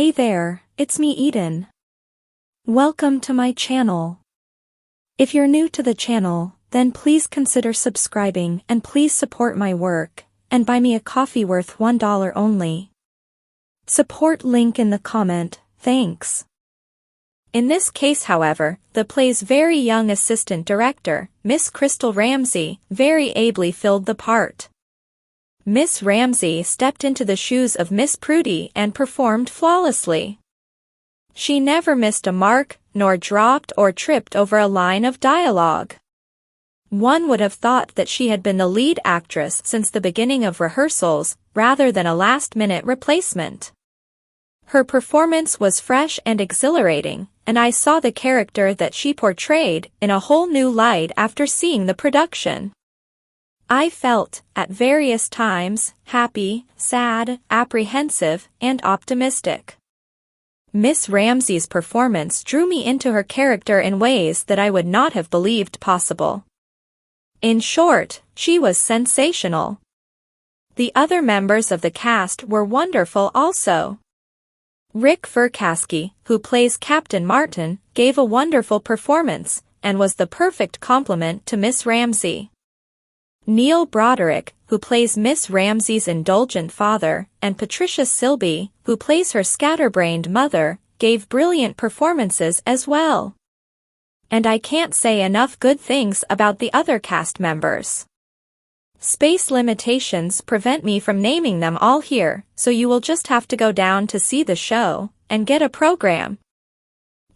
Hey there, it's me Eden. Welcome to my channel. If you're new to the channel, then please consider subscribing and please support my work, and buy me a coffee worth $1 only. Support link in the comment, thanks. In this case however, the play's very young assistant director, Miss Crystal Ramsey, very ably filled the part. Miss Ramsey stepped into the shoes of Miss Prudy and performed flawlessly. She never missed a mark, nor dropped or tripped over a line of dialogue. One would have thought that she had been the lead actress since the beginning of rehearsals, rather than a last-minute replacement. Her performance was fresh and exhilarating, and I saw the character that she portrayed in a whole new light after seeing the production. I felt, at various times, happy, sad, apprehensive, and optimistic. Miss Ramsey's performance drew me into her character in ways that I would not have believed possible. In short, she was sensational. The other members of the cast were wonderful also. Rick Furkowski, who plays Captain Martin, gave a wonderful performance, and was the perfect complement to Miss Ramsey. Neil Broderick, who plays Miss Ramsey's indulgent father, and Patricia Silby, who plays her scatterbrained mother, gave brilliant performances as well. And I can't say enough good things about the other cast members. Space limitations prevent me from naming them all here, so you will just have to go down to see the show, and get a program.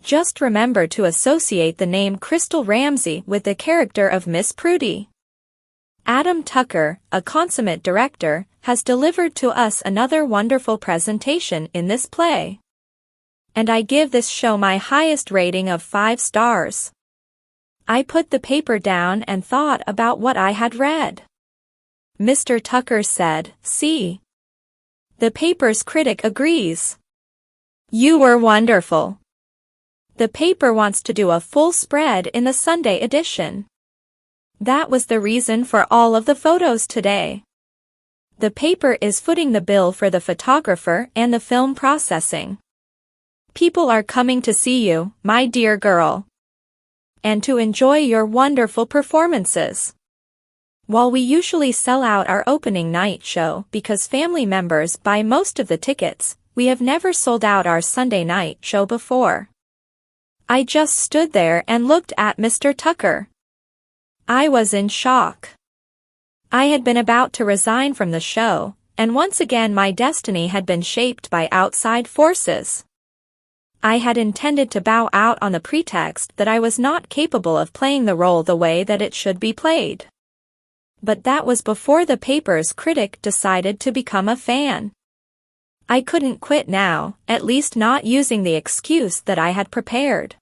Just remember to associate the name Crystal Ramsey with the character of Miss Prudy. Adam Tucker, a consummate director, has delivered to us another wonderful presentation in this play. And I give this show my highest rating of 5 stars. I put the paper down and thought about what I had read. Mr. Tucker said, "See. The paper's critic agrees. You were wonderful. The paper wants to do a full spread in the Sunday edition. That was the reason for all of the photos today. The paper is footing the bill for the photographer and the film processing. People are coming to see you, my dear girl, and to enjoy your wonderful performances. While we usually sell out our opening night show because family members buy most of the tickets, we have never sold out our Sunday night show before." I just stood there and looked at Mr. Tucker. I was in shock. I had been about to resign from the show, and once again my destiny had been shaped by outside forces. I had intended to bow out on the pretext that I was not capable of playing the role the way that it should be played. But that was before the paper's critic decided to become a fan. I couldn't quit now, at least not using the excuse that I had prepared.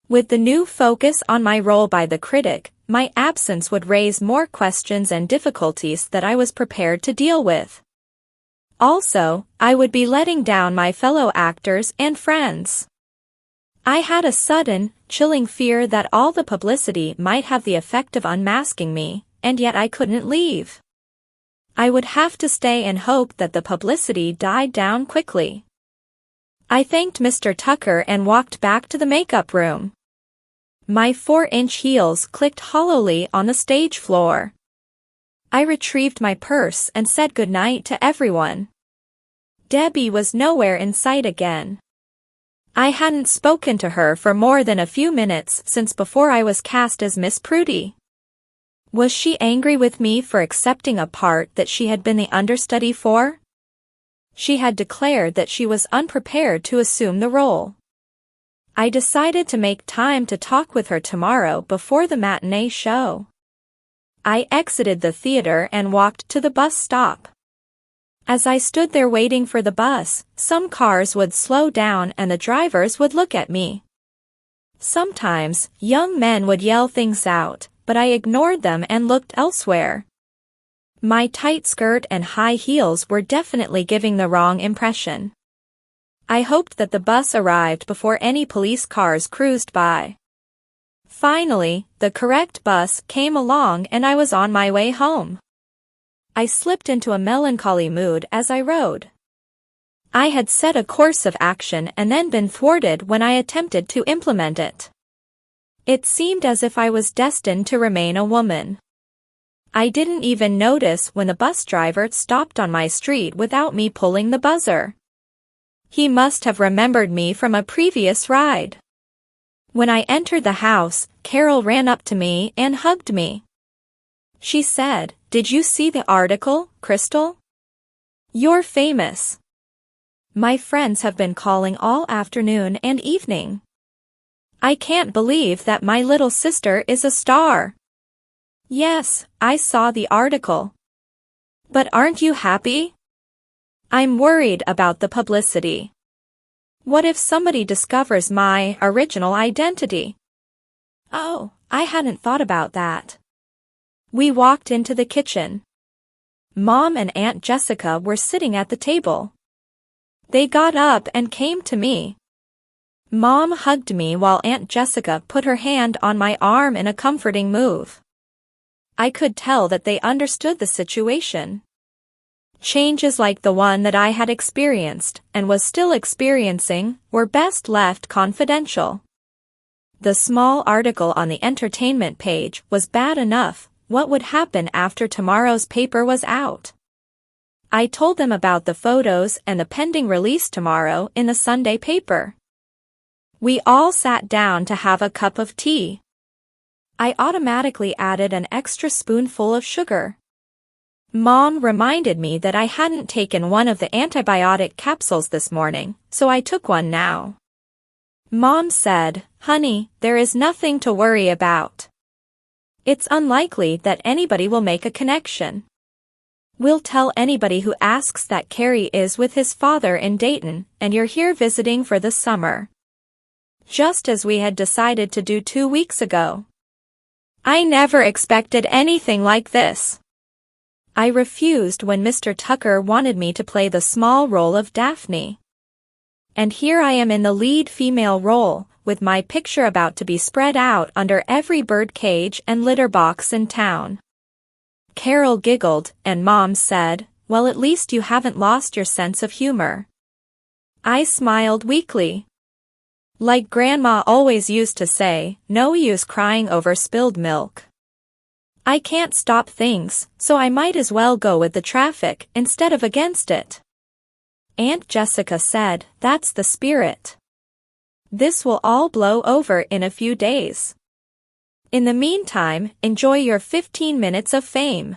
With the new focus on my role by the critic, my absence would raise more questions and difficulties that I was prepared to deal with. Also, I would be letting down my fellow actors and friends. I had a sudden, chilling fear that all the publicity might have the effect of unmasking me, and yet I couldn't leave. I would have to stay and hope that the publicity died down quickly. I thanked Mr. Tucker and walked back to the makeup room. My 4-inch heels clicked hollowly on the stage floor. I retrieved my purse and said goodnight to everyone. Debbie was nowhere in sight again. I hadn't spoken to her for more than a few minutes since before I was cast as Miss Prudy. Was she angry with me for accepting a part that she had been the understudy for? She had declared that she was unprepared to assume the role. I decided to make time to talk with her tomorrow before the matinee show. I exited the theater and walked to the bus stop. As I stood there waiting for the bus, some cars would slow down and the drivers would look at me. Sometimes, young men would yell things out, but I ignored them and looked elsewhere. My tight skirt and high heels were definitely giving the wrong impression. I hoped that the bus arrived before any police cars cruised by. Finally, the correct bus came along and I was on my way home. I slipped into a melancholy mood as I rode. I had set a course of action and then been thwarted when I attempted to implement it. It seemed as if I was destined to remain a woman. I didn't even notice when the bus driver stopped on my street without me pulling the buzzer. He must have remembered me from a previous ride. When I entered the house, Carol ran up to me and hugged me. She said, "Did you see the article, Crystal? You're famous. My friends have been calling all afternoon and evening. I can't believe that my little sister is a star." "Yes, I saw the article. But aren't you happy?" "I'm worried about the publicity. What if somebody discovers my original identity?" "Oh, I hadn't thought about that." We walked into the kitchen. Mom and Aunt Jessica were sitting at the table. They got up and came to me. Mom hugged me while Aunt Jessica put her hand on my arm in a comforting move. I could tell that they understood the situation. Changes like the one that I had experienced, and was still experiencing, were best left confidential. The small article on the entertainment page was bad enough. What would happen after tomorrow's paper was out? I told them about the photos and the pending release tomorrow in the Sunday paper. We all sat down to have a cup of tea. I automatically added an extra spoonful of sugar. Mom reminded me that I hadn't taken one of the antibiotic capsules this morning, so I took one now. Mom said, "Honey, there is nothing to worry about. It's unlikely that anybody will make a connection. We'll tell anybody who asks that Carrie is with his father in Dayton, and you're here visiting for the summer. Just as we had decided to do 2 weeks ago." I never expected anything like this. I refused when Mr. Tucker wanted me to play the small role of Daphne. And here I am in the lead female role, with my picture about to be spread out under every bird cage and litter box in town. Carol giggled, and Mom said, "Well, at least you haven't lost your sense of humor." I smiled weakly. Like Grandma always used to say, no use crying over spilled milk. I can't stop things, so I might as well go with the traffic instead of against it. Aunt Jessica said, "That's the spirit. This will all blow over in a few days. In the meantime, enjoy your 15 minutes of fame."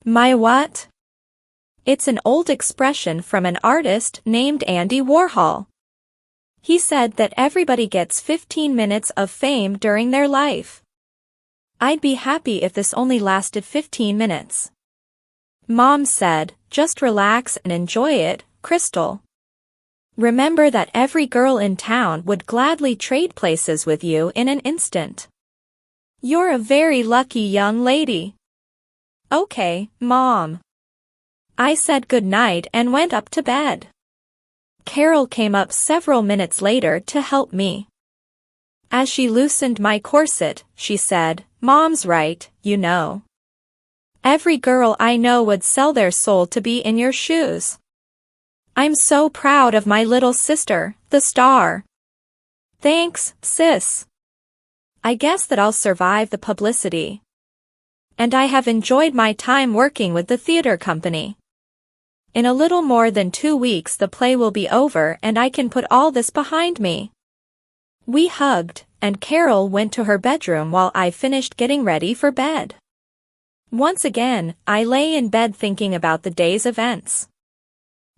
My what? It's an old expression from an artist named Andy Warhol. He said that everybody gets 15 minutes of fame during their life. I'd be happy if this only lasted 15 minutes. Mom said, "Just relax and enjoy it, Crystal. Remember that every girl in town would gladly trade places with you in an instant. You're a very lucky young lady." "Okay, Mom." I said goodnight and went up to bed. Carol came up several minutes later to help me. As she loosened my corset, she said, "Mom's right, you know. Every girl I know would sell their soul to be in your shoes. I'm so proud of my little sister, the star." "Thanks, sis. I guess that I'll survive the publicity. And I have enjoyed my time working with the theater company. In a little more than 2 weeks the play will be over and I can put all this behind me." We hugged, and Carol went to her bedroom while I finished getting ready for bed. Once again, I lay in bed thinking about the day's events.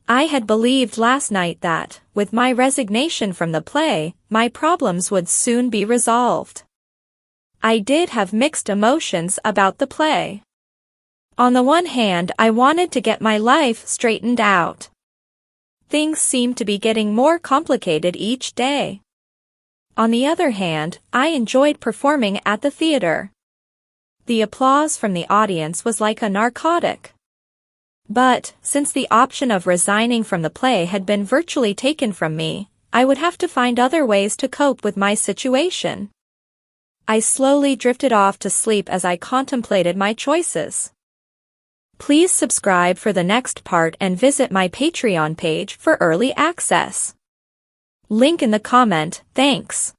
I had believed last night that, with my resignation from the play, my problems would soon be resolved. I did have mixed emotions about the play. On the one hand, I wanted to get my life straightened out. Things seemed to be getting more complicated each day. On the other hand, I enjoyed performing at the theater. The applause from the audience was like a narcotic. But, since the option of resigning from the play had been virtually taken from me, I would have to find other ways to cope with my situation. I slowly drifted off to sleep as I contemplated my choices. Please subscribe for the next part and visit my Patreon page for early access. Link in the comment. Thanks.